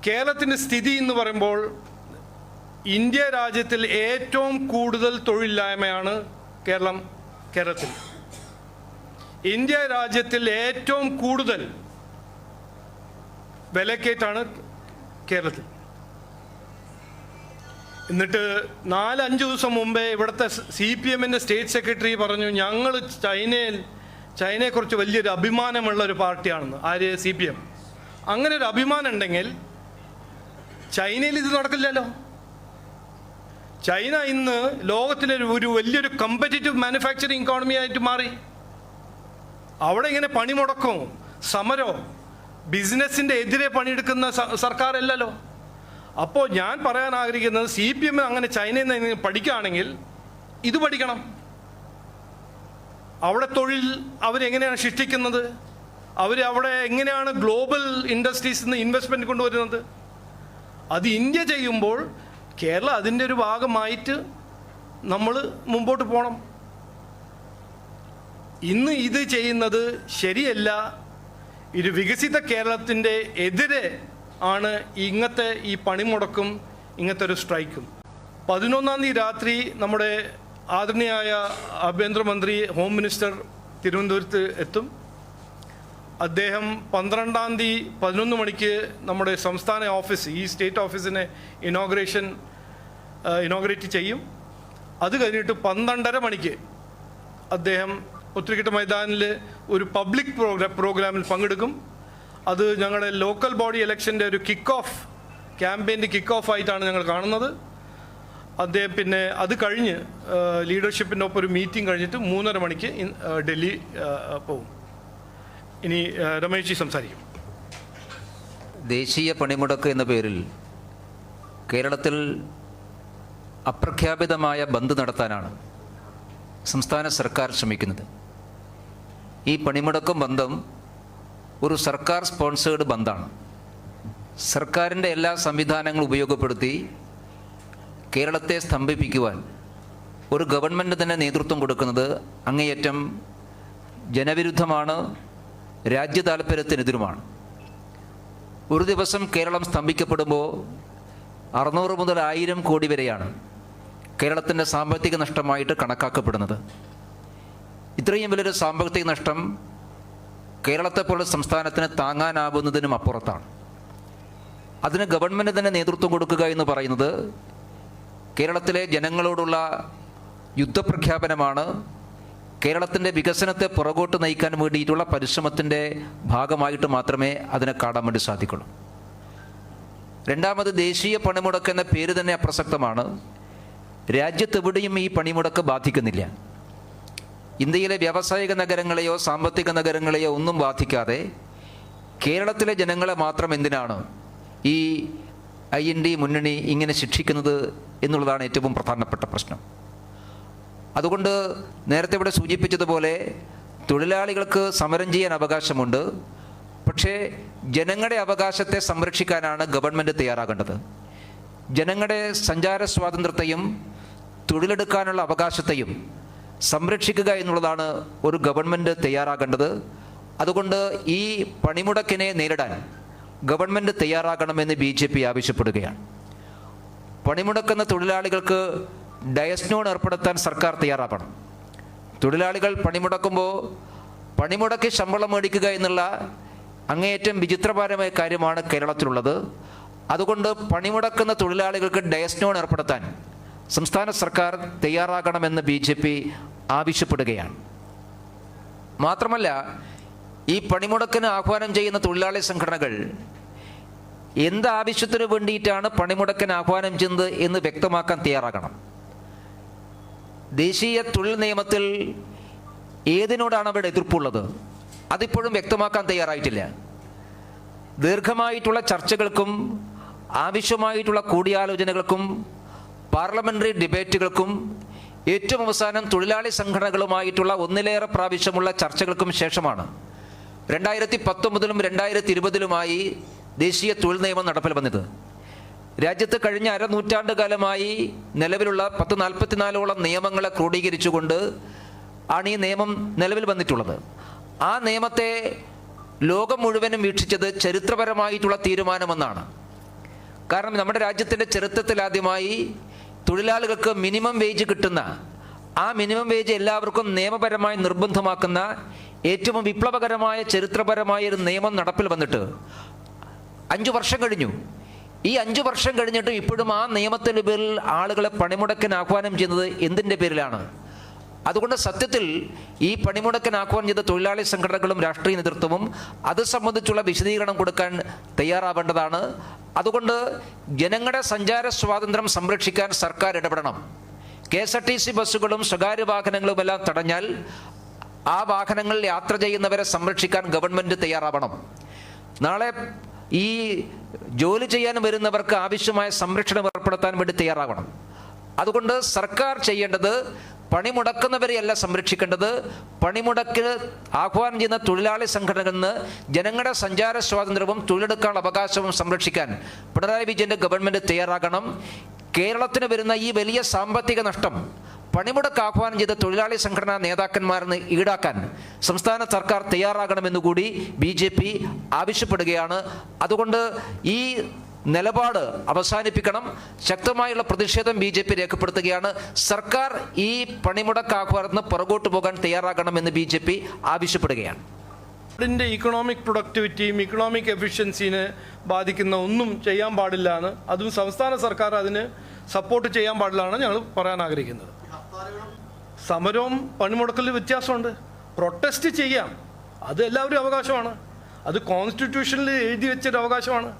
കേരളത്തിൻ്റെ സ്ഥിതി എന്ന് പറയുമ്പോൾ ഇന്ത്യ രാജ്യത്തിൽ ഏറ്റവും കൂടുതൽ തൊഴിലില്ലായ്മയാണ് കേരളത്തിൽ. ഇന്ത്യ രാജ്യത്തിൽ ഏറ്റവും കൂടുതൽ വിലക്കയറ്റാണ് കേരളത്തിൽ. എന്നിട്ട് 4-5 ദിവസം മുമ്പേ ഇവിടുത്തെ CPMൻ്റെ സ്റ്റേറ്റ് സെക്രട്ടറി പറഞ്ഞു, ഞങ്ങൾ ചൈനയെക്കുറിച്ച് വലിയൊരു അഭിമാനമുള്ള ഒരു പാർട്ടിയാണെന്ന്. ആര്? CPM. അങ്ങനെ ഒരു അഭിമാനം ഉണ്ടെങ്കിൽ ചൈനയിൽ ഇത് നടക്കില്ലല്ലോ. ചൈന ഇന്ന് ലോകത്തിലെ ഒരു വലിയൊരു കമ്പറ്റീറ്റീവ് മാനുഫാക്ചറിങ് ഇക്കോണമി ആയിട്ട് മാറി. അവിടെ ഇങ്ങനെ പണിമുടക്കോ സമരോ ബിസിനസ്സിൻ്റെ എതിരെ പണിയെടുക്കുന്ന സർക്കാരല്ലല്ലോ. അപ്പോൾ ഞാൻ പറയാൻ ആഗ്രഹിക്കുന്നത്, CPM അങ്ങനെ ചൈനയിൽ നിന്ന് പഠിക്കുകയാണെങ്കിൽ ഇത് പഠിക്കണം. അവിടെ തൊഴിൽ അവരെങ്ങനെയാണ് സൃഷ്ടിക്കുന്നത്, അവിടെ എങ്ങനെയാണ് ഗ്ലോബൽ ഇൻഡസ്ട്രീസിൽ നിന്ന് ഇൻവെസ്റ്റ്മെൻറ്റ് കൊണ്ടുവരുന്നത്. അത് ഇന്ത്യ ചെയ്യുമ്പോൾ കേരളം അതിൻ്റെ ഒരു ഭാഗമായിട്ട് നമ്മൾ മുമ്പോട്ട് പോകണം. ഇന്ന് ഇത് ചെയ്യുന്നത് ശരിയല്ല. ഒരു വികസിത കേരളത്തിൻ്റെ എതിരെ ആണ് ഇങ്ങനത്തെ ഈ പണിമുടക്കും ഇങ്ങനത്തെ ഒരു സ്ട്രൈക്കും. 11-ാം തീയതി രാത്രി നമ്മുടെ ആദരണീയായ ആഭ്യന്തരമന്ത്രി ഹോം മിനിസ്റ്റർ തിരുവനന്തപുരത്ത് എത്തും. അദ്ദേഹം 12-ാം തീയതി 11 മണിക്ക് നമ്മുടെ സംസ്ഥാന ഓഫീസ്, ഈ സ്റ്റേറ്റ് ഓഫീസിനെ ഇനോഗ്രേറ്റ് ചെയ്യും. അത് കഴിഞ്ഞിട്ട് 12:30 മണിക്ക് അദ്ദേഹം പുത്തരിക്കട്ട മൈതാനിൽ ഒരു പബ്ലിക് പ്രോഗ്രാമിൽ പങ്കെടുക്കും. അത് ഞങ്ങളുടെ ലോക്കൽ ബോഡി ഇലക്ഷൻ്റെ ഒരു ക്യാമ്പയിൻ്റെ കിക്ക് ഓഫ് ആയിട്ടാണ് ഞങ്ങൾ കാണുന്നത്. അദ്ദേഹം പിന്നെ അത് കഴിഞ്ഞ് ലീഡർഷിപ്പിൻ്റെ ഒപ്പം ഒരു മീറ്റിംഗ് കഴിഞ്ഞിട്ട് 3:30 മണിക്ക് ഡൽഹി പോകും. ഇനി രമേശ് ജി സംസാരിക്കും. ദേശീയ പണിമുടക്ക് എന്ന പേരിൽ കേരളത്തിൽ അപ്രഖ്യാപിതമായ ബന്ദ് നടത്താനാണ് സംസ്ഥാന സർക്കാർ ശ്രമിക്കുന്നത്. ഈ പണിമുടക്കും ബന്ധം ഒരു സർക്കാർ സ്പോൺസേഡ് ബന്ധാണ്. സർക്കാരിൻ്റെ എല്ലാ സംവിധാനങ്ങളും ഉപയോഗപ്പെടുത്തി കേരളത്തെ സ്തംഭിപ്പിക്കുവാൻ ഒരു ഗവൺമെൻറ് തന്നെ നേതൃത്വം കൊടുക്കുന്നത് അങ്ങേയറ്റം ജനവിരുദ്ധമാണ്, രാജ്യ താൽപ്പര്യത്തിനെതിരുമാണ്. ഒരു ദിവസം കേരളം സ്തംഭിക്കപ്പെടുമ്പോൾ 600 മുതൽ 1000 കോടി വരെയാണ് കേരളത്തിൻ്റെ സാമ്പത്തിക നഷ്ടമായിട്ട് കണക്കാക്കപ്പെടുന്നത്. ഇത്രയും വലിയൊരു സാമ്പത്തിക നഷ്ടം കേരളത്തെപ്പോലുള്ള സംസ്ഥാനത്തിന് താങ്ങാനാവുന്നതിനും അപ്പുറത്താണ്. അതിന് ഗവൺമെൻറ് തന്നെ നേതൃത്വം കൊടുക്കുക എന്ന് പറയുന്നത് കേരളത്തിലെ ജനങ്ങളോടുള്ള യുദ്ധപ്രഖ്യാപനമാണ്. കേരളത്തിൻ്റെ വികസനത്തെ പുറകോട്ട് നയിക്കാൻ വേണ്ടിയിട്ടുള്ള പരിശ്രമത്തിൻ്റെ ഭാഗമായിട്ട് മാത്രമേ അതിനെ കാണാൻ വേണ്ടി സാധിക്കുള്ളൂ. രണ്ടാമത്, ദേശീയ പണിമുടക്ക് എന്ന പേര് തന്നെ അപ്രസക്തമാണ്. രാജ്യത്തെവിടെയും ഈ പണിമുടക്ക് ബാധിക്കുന്നില്ല. ഇന്ത്യയിലെ വ്യാവസായിക നഗരങ്ങളെയോ സാമ്പത്തിക നഗരങ്ങളെയോ ഒന്നും ബാധിക്കാതെ കേരളത്തിലെ ജനങ്ങളെ മാത്രം എന്തിനാണ് ഈ IND മുന്നണി ഇങ്ങനെ ശിക്ഷിക്കുന്നത് എന്നുള്ളതാണ് ഏറ്റവും പ്രധാനപ്പെട്ട പ്രശ്നം. അതുകൊണ്ട് നേരത്തെ ഇവിടെ സൂചിപ്പിച്ചതുപോലെ തൊഴിലാളികൾക്ക് സമരം ചെയ്യാൻ അവകാശമുണ്ട്. പക്ഷേ ജനങ്ങളുടെ അവകാശത്തെ സംരക്ഷിക്കാനാണ് ഗവൺമെൻറ് തയ്യാറാകേണ്ടത്. ജനങ്ങളുടെ സഞ്ചാര സ്വാതന്ത്ര്യത്തെയും തൊഴിലെടുക്കാനുള്ള അവകാശത്തെയും സംരക്ഷിക്കുക എന്നുള്ളതാണ് ഒരു ഗവൺമെൻറ് തയ്യാറാകേണ്ടത്. അതുകൊണ്ട് ഈ പണിമുടക്കിനെ നേരിടാൻ ഗവൺമെൻറ് തയ്യാറാകണമെന്ന് BJP ആവശ്യപ്പെടുകയാണ്. പണിമുടക്കുന്ന തൊഴിലാളികൾക്ക് ഡയസ്നോൺ ഏർപ്പെടുത്താൻ സർക്കാർ തയ്യാറാകണം. തൊഴിലാളികൾ പണിമുടക്കുമ്പോൾ പണിമുടക്കി ശമ്പളം മേടിക്കുക എന്നുള്ള അങ്ങേയറ്റം വിചിത്രപരമായ കാര്യമാണ് കേരളത്തിലുള്ളത്. അതുകൊണ്ട് പണിമുടക്കുന്ന തൊഴിലാളികൾക്ക് ഡയസ്നോൺ ഏർപ്പെടുത്താൻ സംസ്ഥാന സർക്കാർ തയ്യാറാകണമെന്ന് BJP ആവശ്യപ്പെടുകയാണ്. മാത്രമല്ല, ഈ പണിമുടക്കിന് ആഹ്വാനം ചെയ്യുന്ന തൊഴിലാളി സംഘടനകൾ എന്താവശ്യത്തിന് വേണ്ടിയിട്ടാണ് പണിമുടക്കിന് ആഹ്വാനം ചെയ്യുന്നത് എന്ന് വ്യക്തമാക്കാൻ തയ്യാറാകണം. ദേശീയ തൊഴിൽ നിയമത്തിൽ ഏതിനോടാണ് അവരുടെ എതിർപ്പുള്ളത് അതിപ്പോഴും വ്യക്തമാക്കാൻ തയ്യാറായിട്ടില്ല. ദീർഘമായിട്ടുള്ള ചർച്ചകൾക്കും ആവശ്യമായിട്ടുള്ള കൂടിയാലോചനകൾക്കും പാർലമെൻ്ററി ഡിബേറ്റുകൾക്കും ഏറ്റവും അവസാനം തൊഴിലാളി സംഘടനകളുമായിട്ടുള്ള ഒന്നിലേറെ പ്രാവശ്യമുള്ള ചർച്ചകൾക്കും ശേഷമാണ് 2019-ലും 2020-ലുമായി ദേശീയ തൊഴിൽ നിയമം നടപ്പിൽ വന്നത്. രാജ്യത്ത് കഴിഞ്ഞ അരനൂറ്റാണ്ട് കാലമായി നിലവിലുള്ള 144ഓളം നിയമങ്ങളെ ക്രോഡീകരിച്ചുകൊണ്ട് ആണ് ഈ നിയമം നിലവിൽ വന്നിട്ടുള്ളത്. ആ നിയമത്തെ ലോകം മുഴുവനും വീക്ഷിച്ചത് ചരിത്രപരമായിട്ടുള്ള തീരുമാനമെന്നാണ്. കാരണം നമ്മുടെ രാജ്യത്തിൻ്റെ ചരിത്രത്തിൽ ആദ്യമായി തൊഴിലാളികൾക്ക് മിനിമം വേജ് കിട്ടുന്ന, ആ മിനിമം വേജ് എല്ലാവർക്കും നിയമപരമായി നിർബന്ധമാക്കുന്ന ഏറ്റവും വിപ്ലവകരമായ ചരിത്രപരമായ ഒരു നിയമം നടപ്പിൽ വന്നിട്ട് 5 വർഷം കഴിഞ്ഞു. ഈ 5 വർഷം കഴിഞ്ഞിട്ടും ഇപ്പോഴും ആ നിയമത്തിൻ്റെ പേരിൽ ആളുകളെ പണിമുടക്കിന് ആഹ്വാനം ചെയ്യുന്നത് എന്തിൻ്റെ പേരിലാണ്? അതുകൊണ്ട് സത്യത്തിൽ ഈ പണിമുടക്കിന് ആഹ്വാനം ചെയ്ത തൊഴിലാളി സംഘടനകളും രാഷ്ട്രീയ നേതൃത്വവും അത് സംബന്ധിച്ചുള്ള വിശദീകരണം കൊടുക്കാൻ തയ്യാറാവേണ്ടതാണ്. അതുകൊണ്ട് ജനങ്ങളുടെ സഞ്ചാര സ്വാതന്ത്ര്യം സംരക്ഷിക്കാൻ സർക്കാർ ഇടപെടണം. KSRTC ബസ്സുകളും സ്വകാര്യ വാഹനങ്ങളും എല്ലാം തടഞ്ഞാൽ ആ വാഹനങ്ങളിൽ യാത്ര ചെയ്യുന്നവരെ സംരക്ഷിക്കാൻ ഗവൺമെൻറ് തയ്യാറാവണം. നാളെ ഈ ജോലി ചെയ്യാൻ വരുന്നവർക്ക് ആവശ്യമായ സംരക്ഷണം ഏർപ്പെടുത്താൻ വേണ്ടി തയ്യാറാവണം. അതുകൊണ്ട് സർക്കാർ ചെയ്യേണ്ടത് പണിമുടക്കുന്നവരെയല്ല സംരക്ഷിക്കേണ്ടത്, പണിമുടക്കിന് ആഹ്വാനം ചെയ്യുന്ന തൊഴിലാളി സംഘടനകളിൽ നിന്ന് ജനങ്ങളുടെ സഞ്ചാര സ്വാതന്ത്ര്യവും തൊഴിലെടുക്കാനുള്ള അവകാശവും സംരക്ഷിക്കാൻ പിണറായി വിജയൻ്റെ ഗവൺമെൻറ് തയ്യാറാകണം. കേരളത്തിന് വരുന്ന ഈ വലിയ സാമ്പത്തിക നഷ്ടം പണിമുടക്ക് ആഹ്വാനം ചെയ്ത തൊഴിലാളി സംഘടനാ നേതാക്കന്മാരെന്ന് ഈടാക്കാൻ സംസ്ഥാന സർക്കാർ തയ്യാറാകണമെന്നുകൂടി BJP ആവശ്യപ്പെടുകയാണ്. അതുകൊണ്ട് ഈ നിലപാട് അവസാനിപ്പിക്കണം. ശക്തമായുള്ള പ്രതിഷേധം BJP രേഖപ്പെടുത്തുകയാണ്. സർക്കാർ ഈ പണിമുടക്ക് ആഹ്വാനത്തിന് പുറകോട്ട് പോകാൻ തയ്യാറാകണമെന്ന് BJP ആവശ്യപ്പെടുകയാണ്. നാടിൻ്റെ ഇക്കണോമിക് പ്രൊഡക്ടിവിറ്റിയും ഇക്കണോമിക് എഫിഷ്യൻസിനെ ബാധിക്കുന്ന ഒന്നും ചെയ്യാൻ പാടില്ല എന്ന്, അതും സംസ്ഥാന സർക്കാർ അതിന് സപ്പോർട്ട് ചെയ്യാൻ പാടില്ലാണ് ഞങ്ങൾ പറയാൻ ആഗ്രഹിക്കുന്നത്. സമരവും പണിമുടക്കലിൽ വ്യത്യാസമുണ്ട്. പ്രൊട്ടസ്റ്റ് ചെയ്യാം, അത് എല്ലാവരും അവകാശമാണ്, അത് കോൺസ്റ്റിറ്റ്യൂഷനിൽ എഴുതി വെച്ചൊരു അവകാശമാണ്.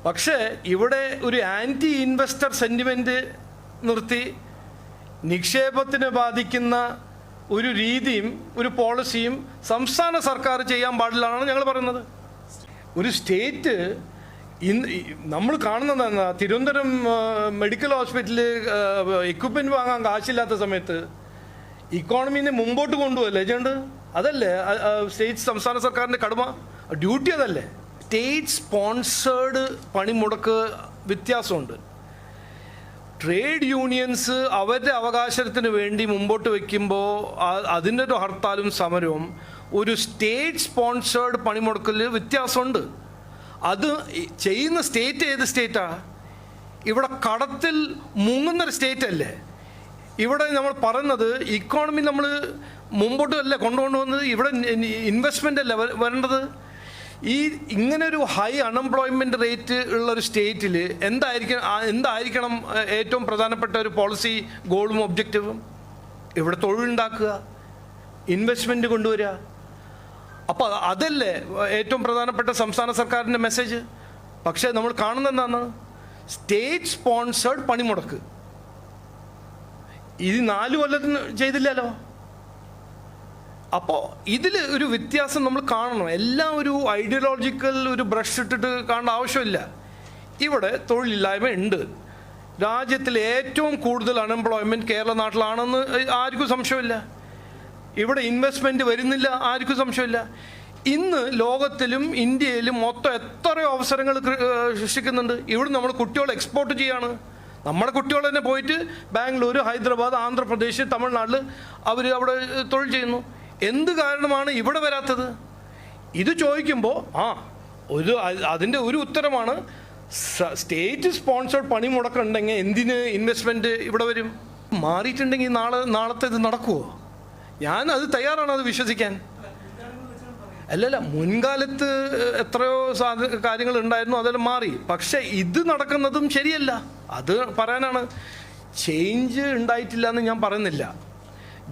പക്ഷേ ഇവിടെ ഒരു ആൻറ്റി ഇൻവെസ്റ്റർ സെൻറ്റിമെൻറ്റ് നിർത്തി നിക്ഷേപത്തിനെ ബാധിക്കുന്ന ഒരു രീതിയും ഒരു പോളിസിയും സംസ്ഥാന സർക്കാർ ചെയ്യാൻ പാടില്ലാണ് ഞങ്ങൾ പറയുന്നത്. ഒരു സ്റ്റേറ്റ് നമ്മൾ കാണുന്നതാണ്, തിരുവനന്തപുരം മെഡിക്കൽ ഹോസ്പിറ്റലിൽ എക്യുപ്മെൻറ്റ് വാങ്ങാൻ കാശില്ലാത്ത സമയത്ത് ഇക്കോണമീനെ മുമ്പോട്ട് കൊണ്ടുപോകല്ലേ ചെയ്യേണ്ടത്? അതല്ലേ സ്റ്റേറ്റ് സംസ്ഥാന സർക്കാരിൻ്റെ കടമ, ഡ്യൂട്ടി അതല്ലേ? സ്റ്റേറ്റ് സ്പോൺസേഡ് പണിമുടക്ക് വ്യത്യാസമുണ്ട്. ട്രേഡ് യൂണിയൻസ് അവരുടെ അവകാശത്തിന് വേണ്ടി മുമ്പോട്ട് വയ്ക്കുമ്പോൾ അതിൻ്റെ ഒരു ഹർത്താലും സമരവും ഒരു സ്റ്റേറ്റ് സ്പോൺസേഡ് പണിമുടക്കലിൽ വ്യത്യാസമുണ്ട്. അത് ചെയ്യുന്ന സ്റ്റേറ്റ് ഏത് സ്റ്റേറ്റാണ്? ഇവിടെ കടത്തിൽ മുങ്ങുന്നൊരു സ്റ്റേറ്റ് അല്ലേ? ഇവിടെ നമ്മൾ പറയുന്നത് ഇക്കോണമി നമ്മൾ മുമ്പോട്ട് അല്ലേ കൊണ്ടുവന്നത്, ഇവിടെ ഇൻവെസ്റ്റ്മെൻ്റ് അല്ലേ വരേണ്ടത്. ഇങ്ങനൊരു ഹൈ അൺഎംപ്ലോയ്മെൻറ്റ് റേറ്റ് ഉള്ളൊരു സ്റ്റേറ്റിൽ എന്തായിരിക്കണം ഏറ്റവും പ്രധാനപ്പെട്ട ഒരു പോളിസി ഗോളും ഒബ്ജക്റ്റീവും? ഇവിടെ തൊഴിലുണ്ടാക്കുക, ഇൻവെസ്റ്റ്മെൻറ്റ് കൊണ്ടുവരിക. അപ്പോൾ അതല്ലേ ഏറ്റവും പ്രധാനപ്പെട്ട സംസ്ഥാന സർക്കാരിൻ്റെ മെസ്സേജ്. പക്ഷേ നമ്മൾ കാണുന്നത് എന്താണ്? സ്റ്റേറ്റ് സ്പോൺസേഡ് പണിമുടക്ക്. ഇത് 4 കൊല്ലത്തിന് ചെയ്തില്ലല്ലോ. അപ്പോൾ ഇതിൽ ഒരു വ്യത്യാസം നമ്മൾ കാണണം. എല്ലാം ഒരു ഐഡിയോളജിക്കൽ ഒരു ബ്രഷ് ഇട്ടിട്ട് കാണേണ്ട ആവശ്യമില്ല. ഇവിടെ തൊഴിലില്ലായ്മ ഉണ്ട്. രാജ്യത്തിൽ ഏറ്റവും കൂടുതൽ അൺഎംപ്ലോയ്മെൻറ്റ് കേരള നാട്ടിലാണെന്ന് ആർക്കും സംശയമില്ല. ഇവിടെ ഇൻവെസ്റ്റ്മെൻറ്റ് വരുന്നില്ല, ആർക്കും സംശയമില്ല. ഇന്ന് ലോകത്തിലും ഇന്ത്യയിലും മൊത്തം എത്രയോ അവസരങ്ങൾ സൃഷ്ടിക്കുന്നുണ്ട്. ഇവിടെ നമ്മൾ കുട്ടികളെ എക്സ്പോർട്ട് ചെയ്യാണ്. നമ്മുടെ കുട്ടികൾ തന്നെ പോയിട്ട് ബാംഗ്ലൂർ, ഹൈദരാബാദ്, ആന്ധ്രാപ്രദേശ്, തമിഴ്നാട്ടിൽ അവർ അവിടെ തൊഴിൽ ചെയ്യുന്നു. എന്ത് കാരണമാണ് ഇവിടെ വരാത്തത്? ഇത് ചോദിക്കുമ്പോൾ അതിൻ്റെ ഒരു ഉത്തരമാണ് സ്റ്റേറ്റ് സ്പോൺസേഡ് പണിമുടക്കുണ്ടെങ്കിൽ എന്തിന് ഇൻവെസ്റ്റ്മെൻറ്റ് ഇവിടെ വരും? മാറിയിട്ടുണ്ടെങ്കിൽ നാളത്തെ ഇത് നടക്കുമോ? ഞാൻ അത് തയ്യാറാണ് അത് വിശ്വസിക്കാൻ. അല്ലല്ല, മുൻകാലത്ത് എത്രയോ കാര്യങ്ങൾ ഉണ്ടായിരുന്നു, അതെല്ലാം മാറി. പക്ഷെ ഇത് നടക്കുന്നതും ശരിയല്ല. അത് പറയാനാണ്. ചേഞ്ച് ഉണ്ടായിട്ടില്ല എന്ന് ഞാൻ പറയുന്നില്ല.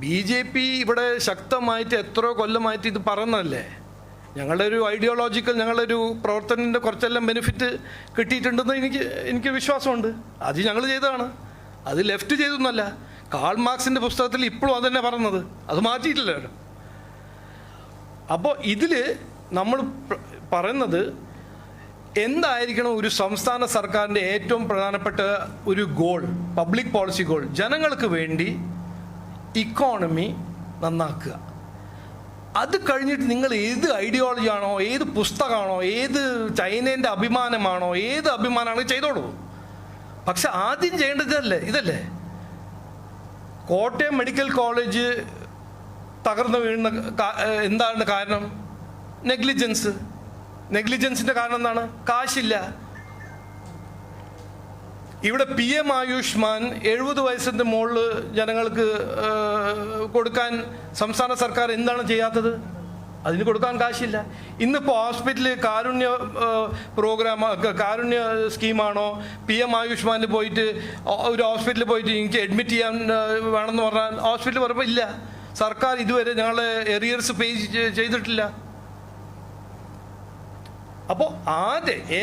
BJP ഇവിടെ ശക്തമായിട്ട് എത്രയോ കൊല്ലമായിട്ട് ഇത് പറയുന്നതല്ലേ. ഞങ്ങളുടെ ഒരു ഐഡിയോളജിക്കൽ, ഞങ്ങളുടെ ഒരു പ്രവർത്തനത്തിൻ്റെ കുറച്ചെല്ലാം ബെനിഫിറ്റ് കിട്ടിയിട്ടുണ്ടെന്ന് എനിക്ക് വിശ്വാസമുണ്ട്. അത് ഞങ്ങൾ ചെയ്തതാണ്, അത് ലെഫ്റ്റ് ചെയ്തൊന്നുമല്ല. കാൾ മാർക്സിൻ്റെ പുസ്തകത്തിൽ ഇപ്പോഴും അതന്നെ പറയുന്നത്, അത് മാറ്റിയിട്ടില്ല. അപ്പോൾ ഇതിൽ നമ്മൾ പറയുന്നത് എന്തായിരിക്കണം ഒരു സംസ്ഥാന സർക്കാരിൻ്റെ ഏറ്റവും പ്രധാനപ്പെട്ട ഒരു ഗോൾ, പബ്ലിക് പോളിസി ഗോൾ? ജനങ്ങൾക്ക് വേണ്ടി ഇക്കോണമി നന്നാക്കുക. അത് കഴിഞ്ഞിട്ട് നിങ്ങൾ ഏത് ഐഡിയോളജി ആണോ, ഏത് പുസ്തകമാണോ, ഏത് ചൈനേൻ്റെ അഭിമാനമാണോ, ഏത് അഭിമാനമാണോ ചെയ്തോളൂ. പക്ഷെ ആദ്യം ചെയ്യേണ്ടതല്ലേ ഇതല്ലേ? കോട്ടയം മെഡിക്കൽ കോളേജ് തകർന്നു വീഴുന്ന എന്താണ് കാരണം? നെഗ്ലിജൻസിൻ്റെ കാരണം എന്താണ്? കാശില്ല. ഇവിടെ PM ആയുഷ്മാൻ 70 വയസ്സിൻ്റെ മുകളിൽ ജനങ്ങൾക്ക് കൊടുക്കാൻ സംസ്ഥാന സർക്കാർ എന്താണ് ചെയ്യാത്തത്? അതിന് കൊടുക്കാൻ കാശില്ല. ഇന്നിപ്പോൾ ഹോസ്പിറ്റലിൽ കാരുണ്യ കാരുണ്യ സ്കീമാണോ PM ആയുഷ്മാനിൽ പോയിട്ട് ഒരു ഹോസ്പിറ്റലിൽ പോയിട്ട് എനിക്ക് അഡ്മിറ്റ് ചെയ്യാൻ വേണമെന്ന് പറഞ്ഞാൽ ഹോസ്പിറ്റലിൽ പറയുമ്പോൾ ഇല്ല, സർക്കാർ ഇതുവരെ ഞങ്ങളെ എറിയർസ് പേ ചെയ്തിട്ടില്ല. അപ്പോൾ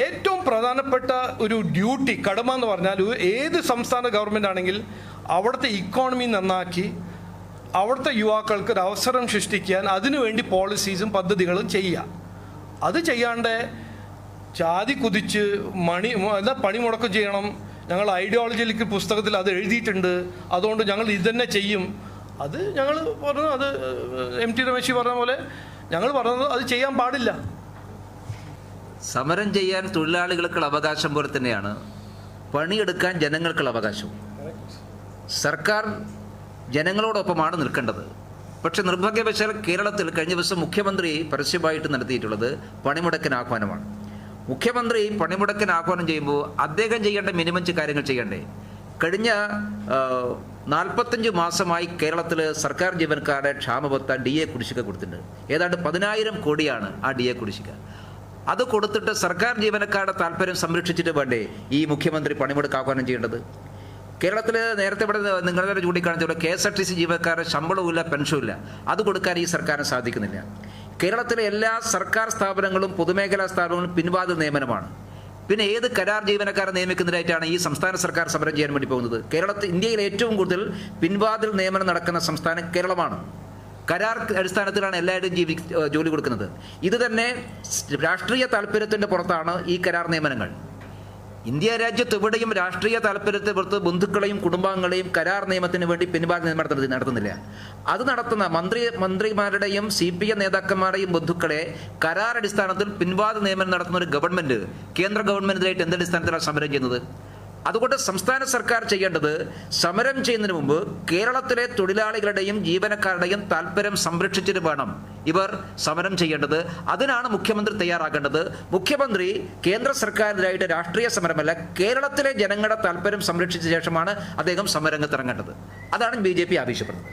ഏറ്റവും പ്രധാനപ്പെട്ട ഒരു ഡ്യൂട്ടി, കടമ എന്ന് പറഞ്ഞാൽ ഏത് സംസ്ഥാന ഗവൺമെൻറ് ആണെങ്കിൽ അവിടുത്തെ ഇക്കോണമി നന്നാക്കി അവിടുത്തെ യുവാക്കൾക്ക് ഒരു അവസരം സൃഷ്ടിക്കാൻ അതിനുവേണ്ടി പോളിസീസും പദ്ധതികളും ചെയ്യുക. അത് ചെയ്യാണ്ട് ജാതി കുതിച്ച് പണിമുടക്കം ചെയ്യണം, ഞങ്ങൾ ഐഡിയോളജിയിലേക്ക് പുസ്തകത്തിൽ അത് എഴുതിയിട്ടുണ്ട്, അതുകൊണ്ട് ഞങ്ങൾ ഇതന്നെ ചെയ്യും, അത് ഞങ്ങൾ പറഞ്ഞു, അത് MT രമേശ് പറഞ്ഞ പോലെ ഞങ്ങൾ പറഞ്ഞത് അത് ചെയ്യാൻ പാടില്ല. സമരം ചെയ്യാൻ തൊഴിലാളികൾക്കുള്ള അവകാശം പോലെ തന്നെയാണ് പണിയെടുക്കാൻ ജനങ്ങൾക്കുള്ള അവകാശം. സർക്കാർ ജനങ്ങളോടൊപ്പമാണ് നിൽക്കേണ്ടത്. പക്ഷെ നിർഭാഗ്യവശാൽ കേരളത്തിൽ കഴിഞ്ഞ ദിവസം മുഖ്യമന്ത്രി പരസ്യമായിട്ട് നടത്തിയിട്ടുള്ളത് പണിമുടക്കിന് ആഹ്വാനമാണ്. മുഖ്യമന്ത്രി പണിമുടക്കിന് ആഹ്വാനം ചെയ്യുമ്പോൾ അദ്ദേഹം ചെയ്യേണ്ട മിനിമം കാര്യങ്ങൾ ചെയ്യണ്ടേ? കഴിഞ്ഞ 45 മാസമായി കേരളത്തിൽ സർക്കാർ ജീവനക്കാരുടെ ക്ഷാമബത്ത DA കുടിശ്ശിക കൊടുത്തിട്ടുണ്ട്. ഏതാണ്ട് 10,000 കോടിയാണ് ആ DA കുടിശ്ശിക. അത് കൊടുത്തിട്ട് സർക്കാർ ജീവനക്കാരുടെ താല്പര്യം സംരക്ഷിച്ചിട്ട് വേണ്ടേ ഈ മുഖ്യമന്ത്രി പണിമുടക്ക് ആഹ്വാനം ചെയ്യേണ്ടത്? കേരളത്തിൽ നേരത്തെ ഇവിടെ നിങ്ങളുടെ ചൂണ്ടിക്കാണിച്ചവിടെ KSRTC ജീവനക്കാരുടെ ശമ്പളവും ഇല്ല, പെൻഷനും ഇല്ല. അത് കൊടുക്കാൻ ഈ സർക്കാരിന് സാധിക്കുന്നില്ല. കേരളത്തിലെ എല്ലാ സർക്കാർ സ്ഥാപനങ്ങളും പൊതുമേഖലാ സ്ഥാപനങ്ങളും പിൻവാതിൽ നിയമനമാണ്. പിന്നെ ഏത് കരാർ ജീവനക്കാരെ നിയമിക്കുന്നതിനായിട്ടാണ് ഈ സംസ്ഥാന സർക്കാർ സമരം ചെയ്യാൻ വേണ്ടി പോകുന്നത്? ഇന്ത്യയിൽ ഏറ്റവും കൂടുതൽ പിൻവാതിൽ നിയമനം നടക്കുന്ന സംസ്ഥാനം കേരളമാണ്. കരാർ അടിസ്ഥാനത്തിലാണ് എല്ലാവരും ജോലി കൊടുക്കുന്നത്. ഇത് തന്നെ രാഷ്ട്രീയ താല്പര്യത്തിൻ്റെ പുറത്താണ് ഈ കരാർ നിയമനങ്ങൾ. ഇന്ത്യ രാജ്യത്ത് എവിടെയും രാഷ്ട്രീയ താല്പര്യത്തെ പുറത്ത് ബന്ധുക്കളെയും കുടുംബാംഗങ്ങളെയും കരാർ നിയമത്തിന് വേണ്ടി പിൻവാതിൽ നിയമനം നടത്തുന്നില്ല. അത് നടത്തുന്ന മന്ത്രിമാരുടെയും CPM നേതാക്കന്മാരുടെയും ബന്ധുക്കളെ കരാർ അടിസ്ഥാനത്തിൽ പിൻവാതിൽ നിയമനം നടത്തുന്ന ഒരു ഗവൺമെന്റ് കേന്ദ്ര ഗവൺമെന്റിനായിട്ട് എന്തടിസ്ഥാനത്തിലാണ് സമരം ചെയ്യുന്നത്? അതുകൊണ്ട് സംസ്ഥാന സർക്കാർ ചെയ്യേണ്ടത് സമരം ചെയ്യുന്നതിന് മുമ്പ് കേരളത്തിലെ തൊഴിലാളികളുടെയും ജീവനക്കാരുടെയും താല്പര്യം സംരക്ഷിച്ചിട്ട് വേണം ഇവർ സമരം ചെയ്യേണ്ടത്. അതിനാണ് മുഖ്യമന്ത്രി തയ്യാറാകേണ്ടത്. മുഖ്യമന്ത്രി കേന്ദ്ര സർക്കാരിനായിട്ട് രാഷ്ട്രീയ സമരമല്ല, കേരളത്തിലെ ജനങ്ങളുടെ താല്പര്യം സംരക്ഷിച്ച ശേഷമാണ് അദ്ദേഹം സമരരംഗത്തിറങ്ങേണ്ടത്. അതാണ് BJP ആവശ്യപ്പെടുന്നത്.